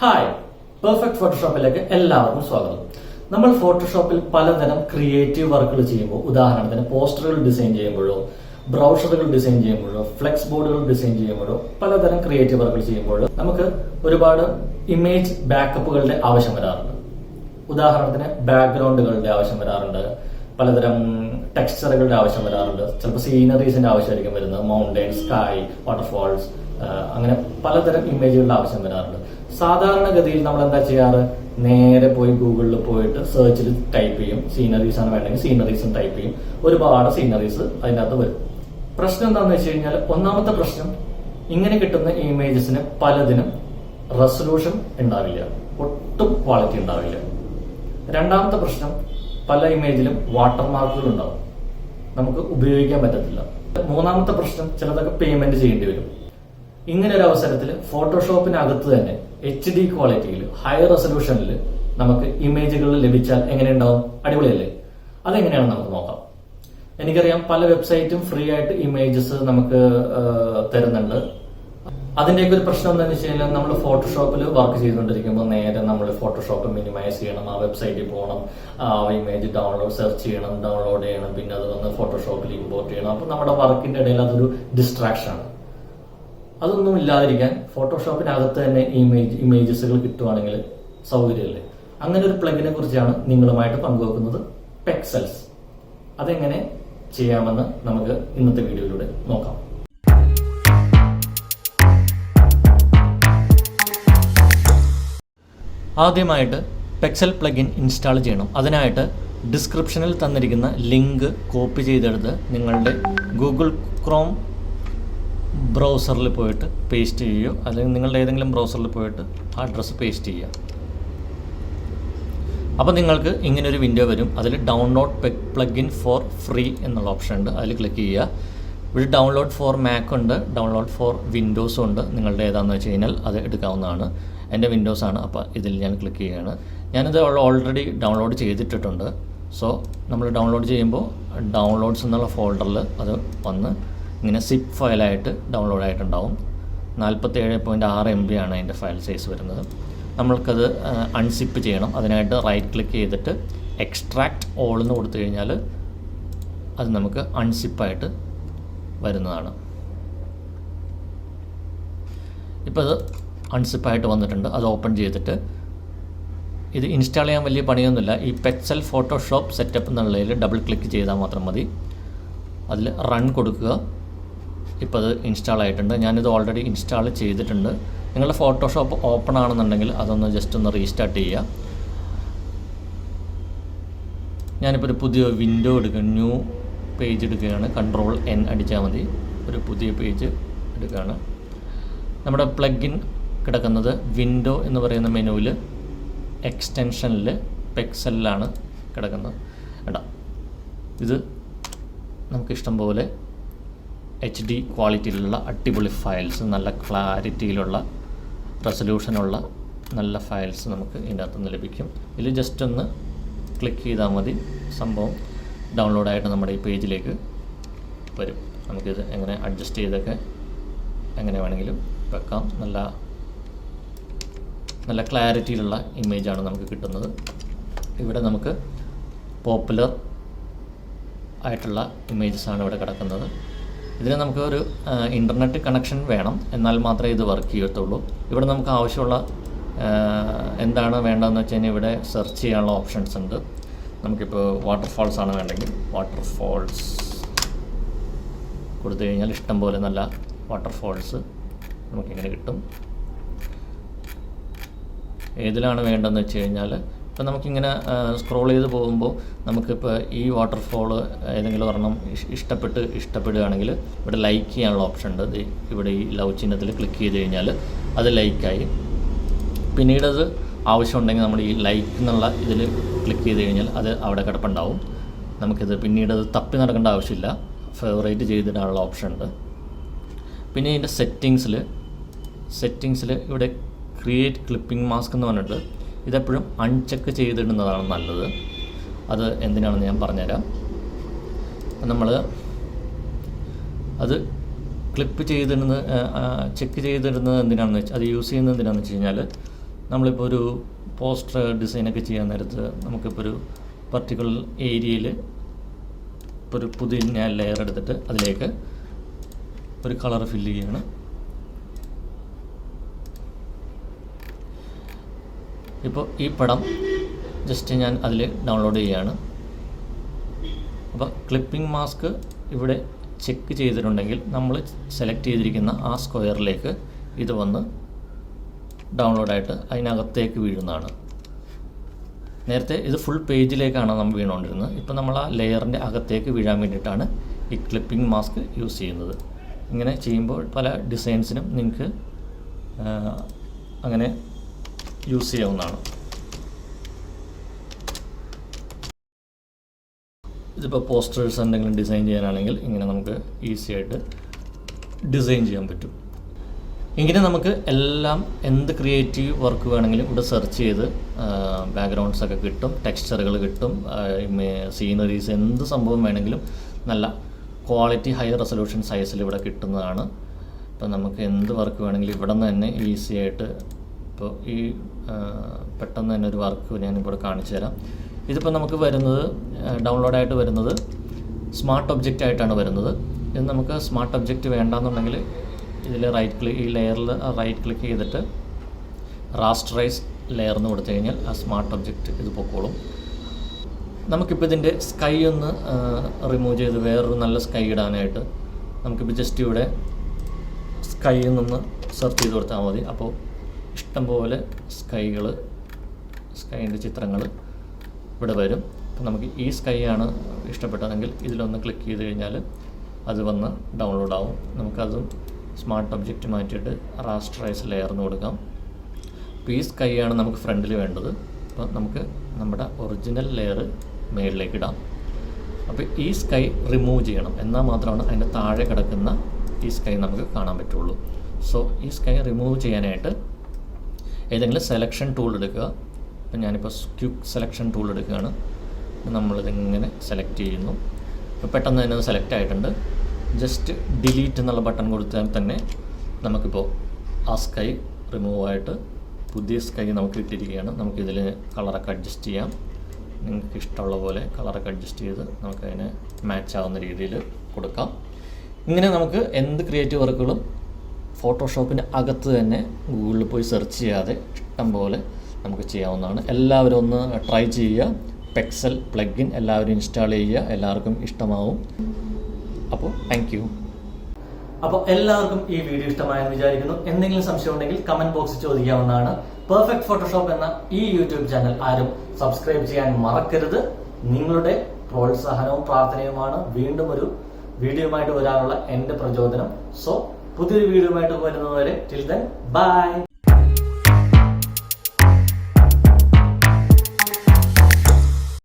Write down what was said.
Hi, perfect ഫോട്ടോഷോപ്പിലേക്ക് എല്ലാവർക്കും സ്വാഗതം. നമ്മൾ ഫോട്ടോഷോപ്പിൽ പലതരം ക്രിയേറ്റീവ് വർക്കുകൾ ചെയ്യുമ്പോൾ, ഉദാഹരണത്തിന് പോസ്റ്ററുകൾ ഡിസൈൻ ചെയ്യുമ്പോഴോ ബ്രൗഷറുകൾ ഡിസൈൻ ചെയ്യുമ്പോഴോ ഫ്ലെക്സ് ബോർഡുകൾ ഡിസൈൻ ചെയ്യുമ്പോഴോ പലതരം ക്രിയേറ്റീവ് വർക്കുകൾ ചെയ്യുമ്പോൾ നമുക്ക് ഒരുപാട് ഇമേജ് ബാക്കപ്പുകളുടെ ആവശ്യം വരാറുണ്ട്. ഉദാഹരണത്തിന് ബാക്ക്ഗ്രൗണ്ടുകളുടെ ആവശ്യം വരാറുണ്ട്, പലതരം ടെക്സ്ചറുകളുടെ ആവശ്യം വരാറുണ്ട്, ചിലപ്പോൾ സീനറീസിന്റെ ആവശ്യമായിരിക്കും വരുന്നത്, മൗണ്ടൈൻ, സ്കൈ, വാട്ടർഫാൾസ്, അങ്ങനെ പലതരം ഇമേജുകളുടെ ആവശ്യം വരാറുണ്ട്. സാധാരണഗതിയിൽ നമ്മൾ എന്താ ചെയ്യാറ്? നേരെ പോയി ഗൂഗിളിൽ പോയിട്ട് സെർച്ചിൽ ടൈപ്പ് ചെയ്യും. സീനറീസ് ആണ് വേണമെങ്കിൽ സീനറീസും ടൈപ്പ് ചെയ്യും. ഒരുപാട് സീനറീസ് അതിനകത്ത് വരും. പ്രശ്നം എന്താണെന്ന് വെച്ച് കഴിഞ്ഞാൽ, ഒന്നാമത്തെ പ്രശ്നം, ഇങ്ങനെ കിട്ടുന്ന ഇമേജസിന് പലതിനും റെസൊല്യൂഷൻ ഉണ്ടാവില്ല, ഒട്ടും ക്വാളിറ്റി ഉണ്ടാവില്ല. രണ്ടാമത്തെ പ്രശ്നം, പല ഇമേജിലും വാട്ടർമാർക്കുകൾ ഉണ്ടാവും, നമുക്ക് ഉപയോഗിക്കാൻ പറ്റത്തില്ല. മൂന്നാമത്തെ പ്രശ്നം, ചിലതൊക്കെ പേയ്മെന്റ് ചെയ്യേണ്ടി വരും. ഇങ്ങനെ ഒരു അവസരത്തിൽ ഫോട്ടോഷോപ്പിനകത്ത് തന്നെ HD ക്വാളിറ്റിയിൽ ഹൈ റെസൊല്യൂഷനിൽ നമുക്ക് ഇമേജുകൾ ലഭിച്ചാൽ എങ്ങനെയുണ്ടാവും? അടിപൊളിയല്ലേ? അതെങ്ങനെയാണെന്ന് നമുക്ക് നോക്കാം. എനിക്കറിയാം പല വെബ്സൈറ്റും ഫ്രീ ആയിട്ട് ഇമേജസ് നമുക്ക് തരുന്നുണ്ട്. അതിന്റെയൊക്കെ ഒരു പ്രശ്നം എന്താണെന്ന് വെച്ച് കഴിഞ്ഞാൽ, നമ്മൾ ഫോട്ടോഷോപ്പിൽ വർക്ക് ചെയ്തുകൊണ്ടിരിക്കുമ്പോൾ നേരെ നമ്മൾ ഫോട്ടോഷോപ്പ് മിനിമൈസ് ചെയ്യണം, ആ വെബ്സൈറ്റിൽ പോകണം, ആ ഇമേജ് സെർച്ച് ചെയ്യണം, ഡൗൺലോഡ് ചെയ്യണം, പിന്നെ അത് വന്ന് ഫോട്ടോഷോപ്പിൽ ഇമ്പോർട്ട് ചെയ്യണം. അപ്പൊ നമ്മുടെ വർക്കിന്റെ ഇടയിൽ അതൊരു ഡിസ്ട്രാക്ഷൻ ആണ്. അതൊന്നും ഇല്ലാതിരിക്കാൻ ഫോട്ടോഷോപ്പിനകത്ത് തന്നെ ഇമേജസുകൾ കിട്ടുവാണെങ്കിൽ സൗകര്യമല്ലേ? അങ്ങനെ ഒരു പ്ലഗിനെ കുറിച്ചാണ് നിങ്ങളുമായിട്ട് പങ്കുവെക്കുന്നത്, പെക്സൽസ്. അതെങ്ങനെ ചെയ്യാമെന്ന് നമുക്ക് ഇന്നത്തെ വീഡിയോയിലൂടെ നോക്കാം. ആദ്യമായിട്ട് പെക്സൽ പ്ലഗിൻ ഇൻസ്റ്റാൾ ചെയ്യണം. അതിനായിട്ട് ഡിസ്ക്രിപ്ഷനിൽ തന്നിരിക്കുന്ന ലിങ്ക് കോപ്പി ചെയ്തെടുത്ത് നിങ്ങളുടെ ഗൂഗിൾ ക്രോം ബ്രൗസറിൽ പോയിട്ട് പേസ്റ്റ് ചെയ്യുകയോ അല്ലെങ്കിൽ നിങ്ങളുടെ ഏതെങ്കിലും ബ്രൗസറിൽ പോയിട്ട് ആ അഡ്രസ്സ് പേസ്റ്റ് ചെയ്യുക. അപ്പോൾ നിങ്ങൾക്ക് ഇങ്ങനൊരു വിൻഡോ വരും. അതിൽ ഡൗൺലോഡ് പ്ലഗിൻ ഫോർ ഫ്രീ എന്നുള്ള ഓപ്ഷൻ ഉണ്ട്, അതിൽ ക്ലിക്ക് ചെയ്യുക. ഇവിടെ ഡൗൺലോഡ് ഫോർ മാക് ഉണ്ട്, ഡൗൺലോഡ് ഫോർ വിൻഡോസും ഉണ്ട്. നിങ്ങളുടെ ഏതാണെന്ന് വെച്ച് കഴിഞ്ഞാൽ അത് എടുക്കാവുന്നതാണ്. എൻ്റെ വിൻഡോസ് ആണ്, അപ്പോൾ ഇതിൽ ഞാൻ ക്ലിക്ക് ചെയ്യുകയാണ്. ഞാനിത് ഓൾറെഡി ഡൗൺലോഡ് ചെയ്തിട്ടിട്ടുണ്ട്. സോ നമ്മൾ ഡൗൺലോഡ് ചെയ്യുമ്പോൾ ഡൗൺലോഡ്സ് എന്നുള്ള ഫോൾഡറിൽ അത് വന്ന് ഇങ്ങനെ സിപ്പ് ഫയലായിട്ട് ഡൗൺലോഡ് ആയിട്ടുണ്ടാവും. 47.6 MB ആണ് അതിൻ്റെ ഫയൽ സൈസ് വരുന്നത്. നമ്മൾക്കത് അൺസിപ്പ് ചെയ്യണം. അതിനായിട്ട് റൈറ്റ് ക്ലിക്ക് ചെയ്തിട്ട് എക്സ്ട്രാക്ട് ഓൾ എന്ന് കൊടുത്തു കഴിഞ്ഞാൽ അത് നമുക്ക് അൺസിപ്പായിട്ട് വരുന്നതാണ്. ഇപ്പോൾ അത് അൺസിപ്പായിട്ട് വന്നിട്ടുണ്ട്. അത് ഓപ്പൺ ചെയ്തിട്ട് ഇത് ഇൻസ്റ്റാൾ ചെയ്യാൻ വലിയ പണിയൊന്നുമില്ല. ഈ പെക്സൽ ഫോട്ടോഷോപ്പ് സെറ്റപ്പ് എന്നുള്ളതിൽ ഡബിൾ ക്ലിക്ക് ചെയ്താൽ മാത്രം മതി. അതിൽ റൺ കൊടുക്കുക. ഇപ്പോൾ അത് ഇൻസ്റ്റാൾ ആയിട്ടുണ്ട്. ഞാനിത് ഓൾറെഡി ഇൻസ്റ്റാൾ ചെയ്തിട്ടുണ്ട്. നിങ്ങളുടെ ഫോട്ടോഷോപ്പ് ഓപ്പൺ ആണെന്നുണ്ടെങ്കിൽ അതൊന്ന് ജസ്റ്റ് ഒന്ന് റീസ്റ്റാർട്ട് ചെയ്യുക. ഞാനിപ്പോൾ ഒരു പുതിയ വിൻഡോ എടുക്കുകയാണ്, ന്യൂ പേജ് എടുക്കുകയാണ്. Ctrl+N അടിച്ചാൽ മതി, ഒരു പുതിയ പേജ് എടുക്കുകയാണ്. നമ്മുടെ പ്ലഗിൻ കിടക്കുന്നത് വിൻഡോ എന്ന് പറയുന്ന മെനുവിൽ എക്സ്റ്റൻഷനിൽ പെക്സലിലാണ് കിടക്കുന്നത്. കേട്ടോ, ഇത് നമുക്ക് ഇഷ്ടം പോലെ HD ക്വാളിറ്റിയിലുള്ള അടിപൊളി ഫയൽസ്, നല്ല ക്ലാരിറ്റിയിലുള്ള റെസൊല്യൂഷനുള്ള നല്ല ഫയൽസ് നമുക്ക് ഇതിനകത്ത് നിന്ന് ലഭിക്കും. ഇതിൽ ജസ്റ്റ് ഒന്ന് ക്ലിക്ക് ചെയ്താൽ മതി, സംഭവം ഡൗൺലോഡായിട്ട് നമ്മുടെ ഈ പേജിലേക്ക് വരും. നമുക്കിത് എങ്ങനെ അഡ്ജസ്റ്റ് ചെയ്തൊക്കെ എങ്ങനെ വേണമെങ്കിലും വെക്കാം. നല്ല ക്ലാരിറ്റിയിലുള്ള ഇമേജാണ് നമുക്ക് കിട്ടുന്നത്. ഇവിടെ നമുക്ക് പോപ്പുലർ ആയിട്ടുള്ള ഇമേജസാണ് ഇവിടെ കിടക്കുന്നത്. ഇതിന് നമുക്ക് ഒരു ഇൻ്റർനെറ്റ് കണക്ഷൻ വേണം, എന്നാൽ മാത്രമേ ഇത് വർക്ക് ചെയ്യത്തുള്ളൂ. ഇവിടെ നമുക്ക് ആവശ്യമുള്ള എന്താണ് വേണ്ടതെന്ന് വെച്ച് കഴിഞ്ഞാൽ ഇവിടെ സെർച്ച് ചെയ്യാനുള്ള ഓപ്ഷൻസ് ഉണ്ട്. നമുക്കിപ്പോൾ വാട്ടർഫാൾസ് ആണ് വേണ്ടെങ്കിൽ വാട്ടർഫാൾസ് കൊടുത്തു കഴിഞ്ഞാൽ ഇഷ്ടം പോലെ നല്ല വാട്ടർഫാൾസ് നമുക്കിങ്ങനെ കിട്ടും. ഏതിലാണ് വേണ്ടതെന്ന് വെച്ച് കഴിഞ്ഞാൽ, ഇപ്പം നമുക്കിങ്ങനെ സ്ക്രോൾ ചെയ്ത് പോകുമ്പോൾ നമുക്കിപ്പോൾ ഈ വാട്ടർഫോൾ ഏതെങ്കിലും ഒരെണ്ണം ഇഷ്ടപ്പെടുകയാണെങ്കിൽ ഇവിടെ ലൈക്ക് ചെയ്യാനുള്ള ഓപ്ഷൻ ഉണ്ട്. ഇവിടെ ഈ ലവ് ചിഹ്നത്തിൽ ക്ലിക്ക് ചെയ്ത് കഴിഞ്ഞാൽ അത് ലൈക്കായി. പിന്നീടത് ആവശ്യമുണ്ടെങ്കിൽ നമ്മൾ ഈ ലൈക്ക് എന്നുള്ള ഇതിൽ ക്ലിക്ക് ചെയ്ത് കഴിഞ്ഞാൽ അത് അവിടെ കിടപ്പുണ്ടാവും. നമുക്കിത് പിന്നീടത് തപ്പി നടക്കേണ്ട ആവശ്യമില്ല, ഫേവറേറ്റ് ചെയ്തിടാനുള്ള ഓപ്ഷൻ ഉണ്ട്. പിന്നെ ഇതിൻ്റെ സെറ്റിങ്സിൽ ഇവിടെ ക്രിയേറ്റ് ക്ലിപ്പിംഗ് മാസ്ക് എന്ന് പറഞ്ഞിട്ട് ഇതെപ്പോഴും അൺചെക്ക് ചെയ്തിടുന്നതാണ് നല്ലത്. അത് എന്തിനാണെന്ന് ഞാൻ പറഞ്ഞുതരാം. നമ്മൾ അത് ക്ലിപ്പ് ചെയ്തിടുന്നത് ചെക്ക് ചെയ്തിടുന്നത് എന്തിനാണെന്ന് വെച്ചാൽ, അത് യൂസ് ചെയ്യുന്നത് എന്തിനാണെന്ന് വെച്ച് കഴിഞ്ഞാൽ, നമ്മളിപ്പോൾ ഒരു പോസ്റ്റർ ഡിസൈനൊക്കെ ചെയ്യാൻ നേരത്ത് നമുക്കിപ്പോൾ ഒരു പർട്ടിക്കുലർ ഏരിയയിൽ ഇപ്പോൾ ഒരു പുതിയ ലെയർ എടുത്തിട്ട് അതിലേക്ക് ഒരു കളർ ഫില്ല് ചെയ്യാണ്. ഇപ്പോൾ ഈ പടം ജസ്റ്റ് ഞാൻ അതിൽ ഡൗൺലോഡ് ചെയ്യുകയാണ്. അപ്പോൾ ക്ലിപ്പിംഗ് മാസ്ക് ഇവിടെ ചെക്ക് ചെയ്തിട്ടുണ്ടെങ്കിൽ നമ്മൾ സെലക്ട് ചെയ്തിരിക്കുന്ന ആ സ്ക്വയറിലേക്ക് ഇത് വന്ന് ഡൗൺലോഡായിട്ട് അതിനകത്തേക്ക് വീഴുന്നതാണ്. നേരത്തെ ഇത് ഫുൾ പേജിലേക്കാണ് നമ്മൾ വീണുകൊണ്ടിരുന്നത്. ഇപ്പോൾ നമ്മൾ ആ ലെയറിൻ്റെ അകത്തേക്ക് വീഴാൻ വേണ്ടിയിട്ടാണ് ഈ ക്ലിപ്പിംഗ് മാസ്ക് യൂസ് ചെയ്യുന്നത്. ഇങ്ങനെ ചെയ്യുമ്പോൾ പല ഡിസൈൻസിനും നിങ്ങൾക്ക് അങ്ങനെ യൂസ് ചെയ്യാവുന്നതാണ്. ഇതിപ്പോൾ പോസ്റ്റേഴ്സ് എന്തെങ്കിലും ഡിസൈൻ ചെയ്യാനാണെങ്കിൽ ഇങ്ങനെ നമുക്ക് ഈസി ആയിട്ട് ഡിസൈൻ ചെയ്യാൻ പറ്റും. ഇങ്ങനെ നമുക്ക് എല്ലാം എന്ത് ക്രിയേറ്റീവ് വർക്ക് വേണമെങ്കിലും ഇവിടെ സെർച്ച് ചെയ്ത് ബാക്ക്ഗ്രൗണ്ട്സൊക്കെ കിട്ടും, ടെക്സ്ചറുകൾ കിട്ടും, സീനറീസ്, എന്ത് സംഭവം വേണമെങ്കിലും നല്ല ക്വാളിറ്റി ഹൈ റെസൊല്യൂഷൻ സൈസിൽ ഇവിടെ കിട്ടുന്നതാണ്. ഇപ്പം നമുക്ക് എന്ത് വർക്ക് വേണമെങ്കിലും ഇവിടെ നിന്ന് തന്നെ ഈസി ആയിട്ട് ഇപ്പോൾ ഈ പെട്ടെന്ന് തന്നെ ഒരു വർക്ക് ഞാനിവിടെ കാണിച്ചു തരാം. ഇതിപ്പോൾ നമുക്ക് വരുന്നത് ഡൗൺലോഡായിട്ട് വരുന്നത് സ്മാർട്ട് ഒബ്ജക്റ്റ് ആയിട്ടാണ് വരുന്നത്. ഇത് നമുക്ക് സ്മാർട്ട് ഒബ്ജക്റ്റ് വേണ്ടാന്നുണ്ടെങ്കിൽ ഇതിൽ ഈ ലെയറിൽ റൈറ്റ് ക്ലിക്ക് ചെയ്തിട്ട് റാസ്റ്ററൈസ് ലെയർ എന്ന് കൊടുത്തു കഴിഞ്ഞാൽ ആ സ്മാർട്ട് ഒബ്ജക്റ്റ് ഇത് പൊക്കോളും. നമുക്കിപ്പോൾ ഇതിൻ്റെ സ്കൈ ഒന്ന് റിമൂവ് ചെയ്ത് വേറൊരു നല്ല സ്കൈ ഇടാനായിട്ട് നമുക്കിപ്പോൾ ജസ്റ്റ് ഇവിടെ സ്കൈയിൽ നിന്ന് സെർച്ച് ചെയ്ത് കൊടുത്താൽ മതി. അപ്പോൾ ഇഷ്ടംപോലെ സ്കൈൻ്റെ ചിത്രങ്ങൾ ഇവിടെ വരും. അപ്പോൾ നമുക്ക് ഈ സ്കൈ ആണ് ഇഷ്ടപ്പെട്ടതെങ്കിൽ ഇതിലൊന്ന് ക്ലിക്ക് ചെയ്ത് കഴിഞ്ഞാൽ അത് വന്ന് ഡൗൺലോഡ് ആവും. നമുക്കതും സ്മാർട്ട് ഒബ്ജക്റ്റ് മാറ്റിയിട്ട് റാസ്റ്ററൈസ് ലെയർന്ന് കൊടുക്കാം. അപ്പോൾ ഈ സ്കൈ ആണ് നമുക്ക് ഫ്രണ്ടിൽ വേണ്ടത്. അപ്പോൾ നമുക്ക് നമ്മുടെ ഒറിജിനൽ ലെയർ മേളിലേക്ക് ഇടാം. അപ്പോൾ ഈ സ്കൈ റിമൂവ് ചെയ്യണം, എന്നാൽ മാത്രമാണ് അതിൻ്റെ താഴെ കിടക്കുന്ന ഈ സ്കൈ നമുക്ക് കാണാൻ പറ്റുള്ളൂ. സോ ഈ സ്കൈ റിമൂവ് ചെയ്യാനായിട്ട് ഏതെങ്കിലും സെലക്ഷൻ ടൂൾ എടുക്കുക. അപ്പം ഞാനിപ്പോൾ ക്വിക്ക് സെലക്ഷൻ ടൂൾ എടുക്കുകയാണ്. നമ്മളിതിങ്ങനെ സെലക്ട് ചെയ്യുന്നു. ഇപ്പോൾ പെട്ടെന്ന് തന്നെ അത് സെലക്ട് ആയിട്ടുണ്ട്. ജസ്റ്റ് ഡിലീറ്റ് എന്നുള്ള ബട്ടൺ കൊടുത്താൽ തന്നെ നമുക്കിപ്പോൾ ആ സ്കൈ റിമൂവ് ആയിട്ട് പുതിയ സ്കൈ നമുക്ക് ഇട്ടിരിക്കുകയാണ്. നമുക്കിതിൽ കളറൊക്കെ അഡ്ജസ്റ്റ് ചെയ്യാം. നിങ്ങൾക്ക് ഇഷ്ടമുള്ള പോലെ കളറൊക്കെ അഡ്ജസ്റ്റ് ചെയ്ത് നമുക്കതിനെ മാച്ച് ആവുന്ന രീതിയിൽ കൊടുക്കാം. ഇങ്ങനെ നമുക്ക് എന്ത് ക്രിയേറ്റീവ് വർക്കുകളും ഫോട്ടോഷോപ്പിന് അകത്ത് തന്നെ ഗൂഗിളിൽ പോയി സെർച്ച് ചെയ്യാതെ ഇഷ്ടം പോലെ നമുക്ക് ചെയ്യാവുന്നതാണ്. എല്ലാവരും ഒന്ന് ട്രൈ ചെയ്യുക. പെക്സൽ പ്ലഗിൻ എല്ലാവരും ഇൻസ്റ്റാൾ ചെയ്യുക. എല്ലാവർക്കും ഇഷ്ടമാവും. അപ്പോൾ താങ്ക് യു. അപ്പോൾ എല്ലാവർക്കും ഈ വീഡിയോ ഇഷ്ടമായെന്ന് വിചാരിക്കുന്നു. എന്തെങ്കിലും സംശയം ഉണ്ടെങ്കിൽ കമന്റ് ബോക്സിൽ ചോദിക്കാവുന്നതാണ്. പെർഫെക്റ്റ് ഫോട്ടോഷോപ്പ് എന്ന ഈ യൂട്യൂബ് ചാനൽ ആരും സബ്സ്ക്രൈബ് ചെയ്യാൻ മറക്കരുത്. നിങ്ങളുടെ പ്രോത്സാഹനവും പ്രാർത്ഥനയുമാണ് വീണ്ടും ഒരു വീഡിയോയുമായിട്ട് വരാനുള്ള എൻ്റെ പ്രചോദനം. സോ പുതിയൊരു വീഡിയോയുമായിട്ട് വരുന്നതുവരെ ടിൽ ദെൻ ബൈ.